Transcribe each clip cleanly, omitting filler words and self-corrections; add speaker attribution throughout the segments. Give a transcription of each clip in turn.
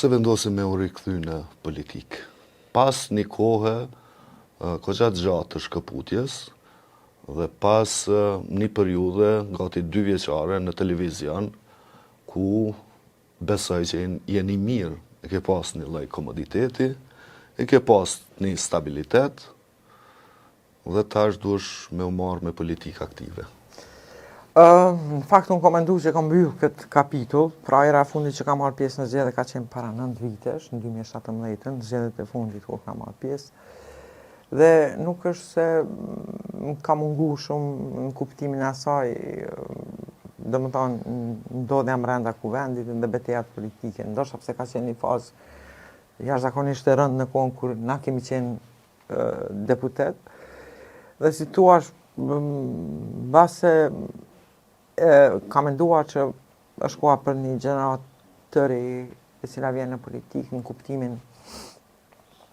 Speaker 1: pse vendosi me u rikthy në politikë. Pas një kohë goxha të gjatë të shkëputjes dhe pas një periudhe gati 2 vjeçare në televizion, ku besoj që jeni mirë, e ke pas një lloj komoditeti, e ke pas një stabilitet, dhe tash duhesh me u marrë me politikë aktive.
Speaker 2: Në fakt unë komendu që kam mbyll këtë kapitull, pra era e fundit që kam marrë pjesë në zgjedhje ka qenë para 9 vitesh, në 2017, në zgjedhjet e fundit kur kam marrë pjesë. Dhe nuk është se ka mungu shumë në kuptimin e asaj, domethënë ndodhja brenda kuvendit dhe betejat politike, ndoshta pse ka qenë një fazë jashtëzakonisht e rëndë në kohën kur na kemi qenë deputet. Dhe si thua, mbase ka menduar që është koha për një gjenerat të re e cila vjen në politikë në kuptimin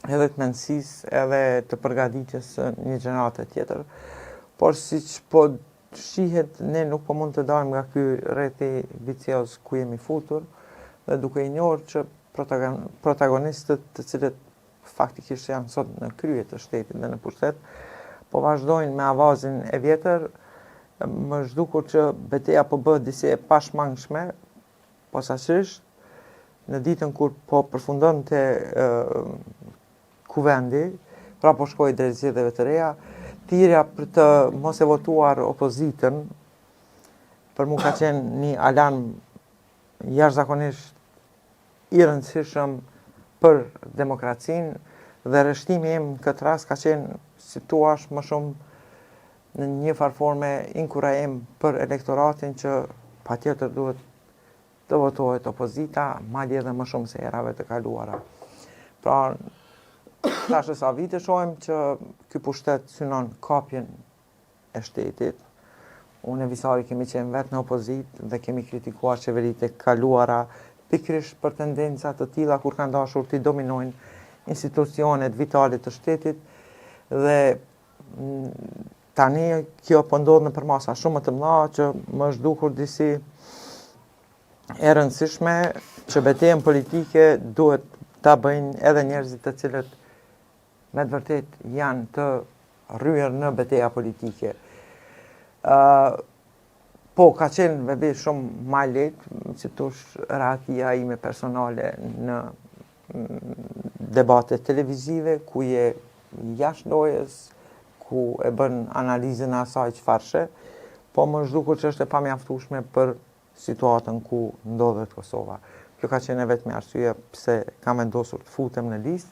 Speaker 2: edhe të mendësisë edhe të përgatitjes së një gjenerate tjetër, por siç po shihet, ne nuk po mund të dalim nga ky rreti vicioz ku jemi futur, dhe duke i njohur që protagonistët të cilët faktikisht janë sot në krye të shtetit dhe në pushtet, po vazhdojnë me avazin e vjetër, më zhdukur që betejë po bëhet disi e pashmangshme, posaçërisht në ditën kur po përfundonte kuvendi, pra po shkoi drejt zgjedhjeve të reja, thirrja për të mos e votuar opozitën, për mua ka qenë një alarm jashtëzakonisht i rëndësishëm për demokracinë, dhe rreshtimi im në këtë rast ka qenë, si thua, më shumë në një farforme inkurajim për elektoratin që patjetër duhet të votohet opozita, madje edhe më shumë se erave të kaluara. Pra, tash sa vite shohim që ky pushtet synon kapjen e shtetit. Unë e Visari kemi qenë vetë në opozit dhe kemi kritikuar qeveritë e kaluara pikërisht për tendenca të tilla kur kanë dashur të dominojnë institucionet vitale të shtetit, dhe tani kjo po ndodh në përmasa shumë të mëdha që më është dukur disi e rëndësishme që betejën politike duhet ta bëjnë edhe njerëzit të cilët me të vërtet janë të rryer në beteja politike. Po, ka qenë vebi shumë ma lehtë, si thosh, rahatia ime personale në debate televizive, ku je jashtë lojës, ku e bën analizën e asaj çfarë, po më zhdukur që është e pamjaftueshme për situatën ku ndodhet Kosova. Kjo ka qenë vetëm arsye pse kam vendosur të futem në listë,